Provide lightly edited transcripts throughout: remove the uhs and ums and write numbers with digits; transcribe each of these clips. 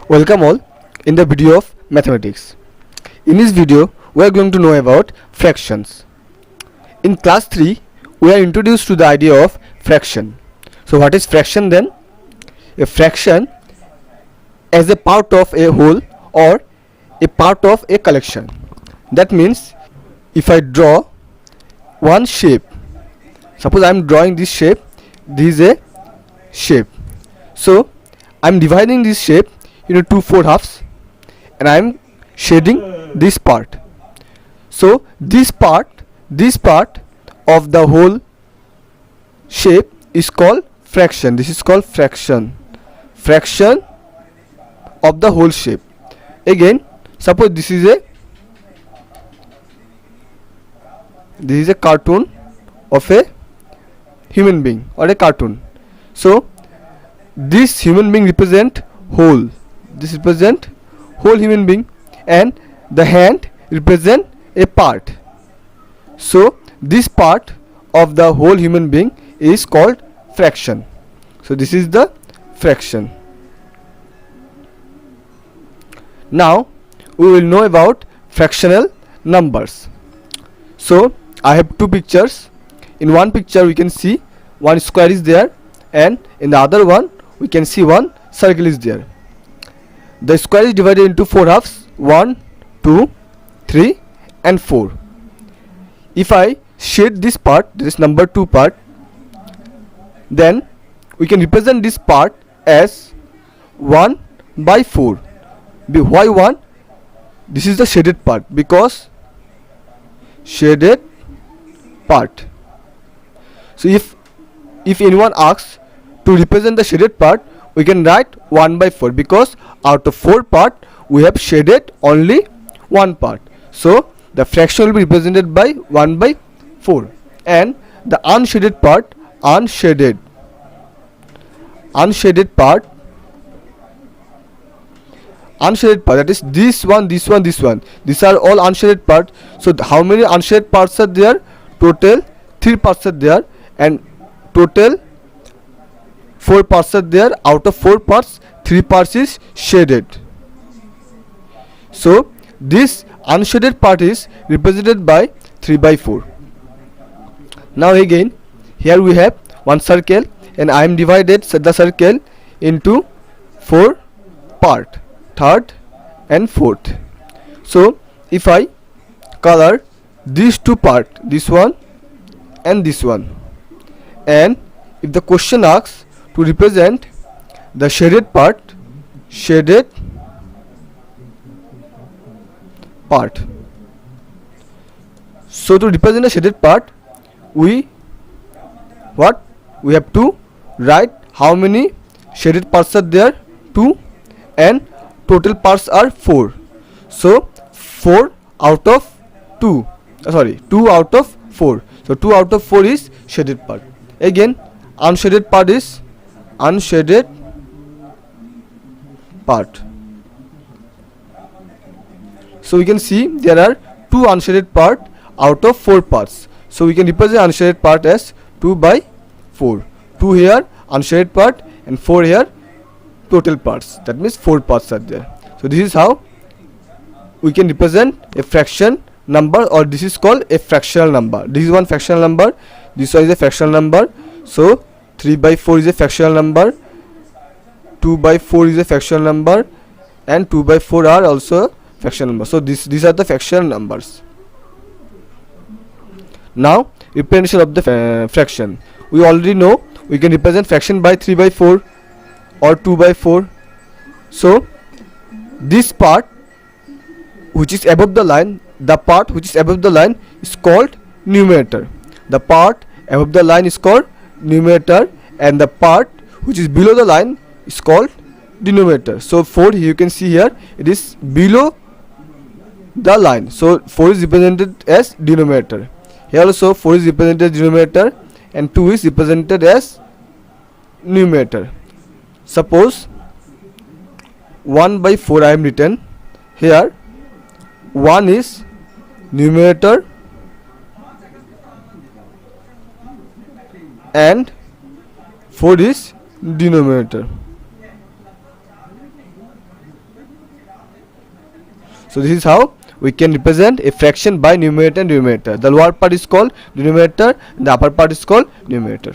Welcome all in the video of mathematics. In this video we are going to know about fractions. In class 3 we are introduced to the idea of fraction. So what is fraction then? A fraction as a part of a whole or a part of a collection. That means if I draw one shape, suppose I am drawing this shape, this is a shape. So I am dividing this shape into 2/4 halves and I am shading this part. So this part of the whole shape is called fraction. This is called fraction of the whole shape. Again, suppose this is a cartoon of a human being or a cartoon. So this human being represent whole. This represent whole human being and the hand represent a part. So this part of the whole human being is called fraction. So this is the fraction. Now we will know about fractional numbers. So I have two pictures. In one picture we can see one square is there and in the other one we can see one circle is there. The square is divided into 4 halves, 1, 2, 3 and 4. If I shade this part, this number 2 part, then we can represent this part as 1/4. Why 1? This is the shaded part, because shaded part. So if anyone asks to represent the shaded part, we can write 1/4 because out of 4 part we have shaded only 1 part. So the fraction will be represented by 1/4 and the unshaded part, unshaded part, that is this one, this one, this one, these are all unshaded parts. So how many unshaded parts are there? Total 3 parts are there and total 4 parts are there. Out of 4 parts, 3 parts is shaded. So this unshaded part is represented by 3/4. Now again, here we have one circle and I am divided the circle into 4 part, third and fourth. So if I color these 2 part, this one and this one, and if the question asks to represent the shaded part, so to represent the shaded part we have to write how many shaded parts are there, 2, and total parts are 4. So 4 out of 2, 2 out of 4. So 2 out of 4 is shaded part. Again, unshaded part is unshaded part. So we can see there are 2 unshaded part out of 4 parts. So we can represent unshaded part as 2/4. 2 here unshaded part and 4 here total parts. That means 4 parts are there. So this is how we can represent a fraction number, or this is called a fractional number. This is one fractional number, this one is a fractional number. So 3/4 is a fractional number, 2/4 is a fractional number and 2/4 are also fractional number. So these are the fractional numbers. Now representation of the fraction. We already know we can represent fraction by 3/4 or 2/4. So this part which is above the line, the part which is above the line is called numerator. The part above the line is called numerator and the part which is below the line is called denominator. So 4, you can see here, it is below the line, so 4 is represented as denominator. Here also 4 is represented as denominator and 2 is represented as numerator. Suppose 1/4 I am written here. 1 is numerator and 4 is denominator. So this is how we can represent a fraction by numerator and denominator. The lower part is called denominator and the upper part is called numerator.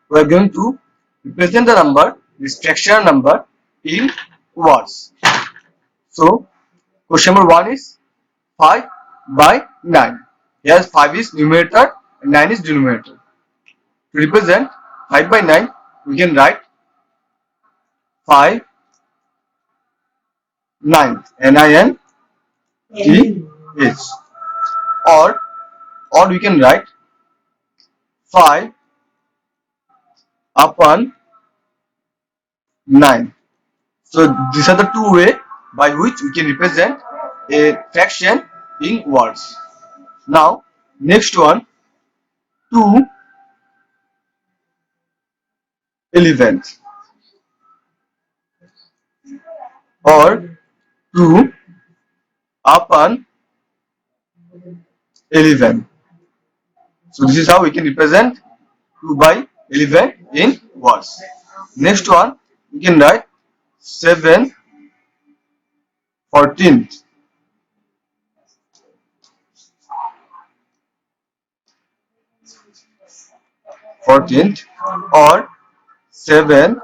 We are going to represent the number, this fractional number, in words. So question number 1 is 5 by 9. Here 5 is numerator and 9 is denominator. To represent 5 by 9, we can write 5 ninth, N-I-N-T-H, or we can write 5 upon 9. So these are the two ways by which we can represent a fraction in words. Now next one, 2 eleventh or 2 upon 11. So this is how we can represent 2 by 11 in words. Next one, we can write 7 14th. Or 7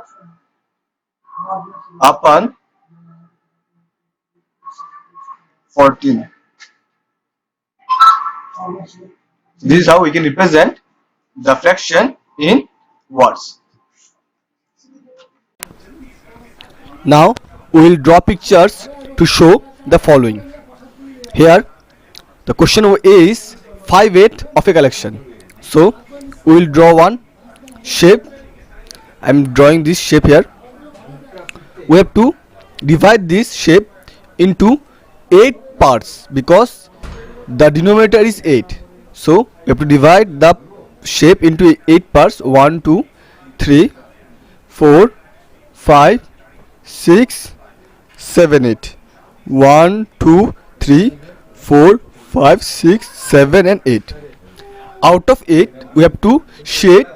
upon 14. This is how we can represent the fraction in words. Now we will draw pictures to show the following. Here the question A is 5/8 of a collection. So we will draw one shape. I am drawing this shape here. We have to divide this shape into 8 parts because the denominator is 8. So we have to divide the shape into 8 parts. 1 2 3 4 5 6 7 8. 1 2 3 4 5 6 7 and 8. Out of 8 we have to shade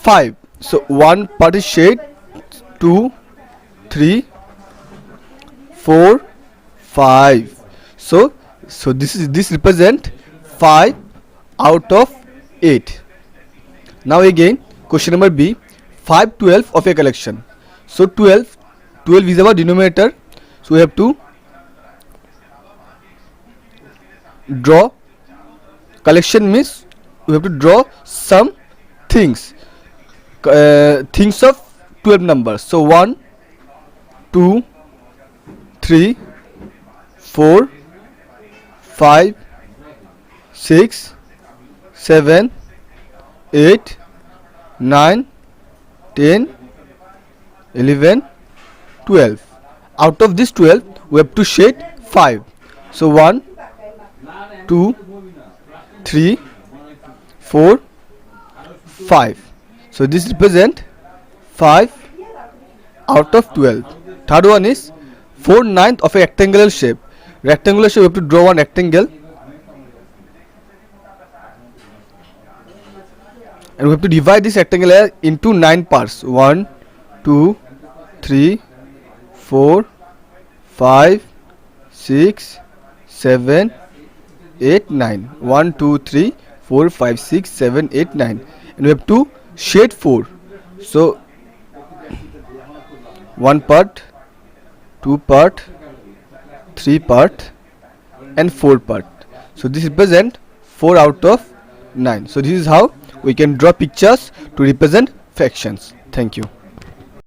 5. So one part is shade, 2 3 4 5. So this represent 5 out of 8. Now again question number B, 5 12 of a collection. So 12 is our denominator. So we have to draw collection, means we have to draw some things of 12 numbers. So 1 2 3 4 5 6 7 8 9 10 11 12. Out of this 12 we have to shade 5. So 1 2 3 4 5. So this represent 5 out of 12. Third one is 4/9 of a rectangular shape. Rectangular shape, we have to draw one rectangle and we have to divide this rectangle into 9 parts. 1 2 3 4 5 6 7 8 9. 1 2 3 4 5 6 7 8 9, and we have to shade 4. So 1 part, 2 part, 3 part and 4 part. So this represent 4 out of 9. So this is how we can draw pictures to represent fractions. Thank you.